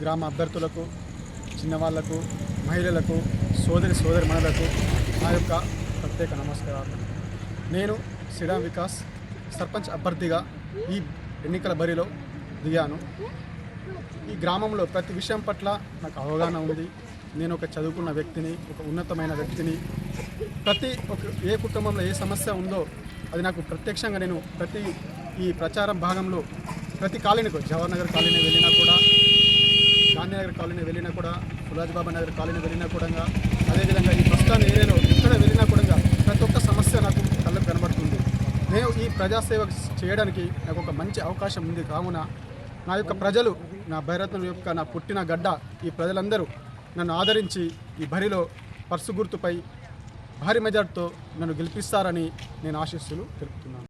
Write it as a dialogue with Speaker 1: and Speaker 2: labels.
Speaker 1: గ్రామ అభ్యర్థులకు, చిన్నవాళ్లకు, మహిళలకు, సోదరిమణులకు నా యొక్క ప్రత్యేక నమస్కారాలు. నేను శ్రీరామ్ వికాస్ సర్పంచ్ అభ్యర్థిగా ఈ ఎన్నికల బరిలో దిగాను. ఈ గ్రామంలో ప్రతి విషయం పట్ల నాకు అవగాహన ఉంది. నేను ఒక చదువుకున్న వ్యక్తిని, ఒక ఉన్నతమైన వ్యక్తిని. ఏ కుటుంబంలో ఏ సమస్య ఉందో అది నాకు ప్రత్యక్షంగా నేను ఈ ప్రచారం భాగంలో ప్రతి కాలనీకు, జవహర్ నగర్ కాలనీ వెళ్ళినా కూడా, గాంధీనగర్ కాలనీ వెళ్ళినా కూడా, సురాజ్బాబా నగర్ కాలనీ వెళ్ళినా కూడా, అదేవిధంగా ఈ బస్టాండ్ ఏరియాలో ఎక్కడ వెళ్ళినా కూడా ప్రతి ఒక్క సమస్య నాకు కళ్ళకు కనబడుతుంది. నేను ఈ ప్రజాసేవ చేయడానికి నాకు ఒక మంచి అవకాశం ఉంది. కావున నా యొక్క ప్రజలు, నా భైరత్నం యొక్క నా పుట్టిన గడ్డ ఈ ప్రజలందరూ నన్ను ఆదరించి ఈ బరిలో పర్సు గుర్తుపై భారీ మెజార్టీతో నన్ను గెలిపిస్తారని నేను ఆశీస్సులు తెలుపుతున్నాను.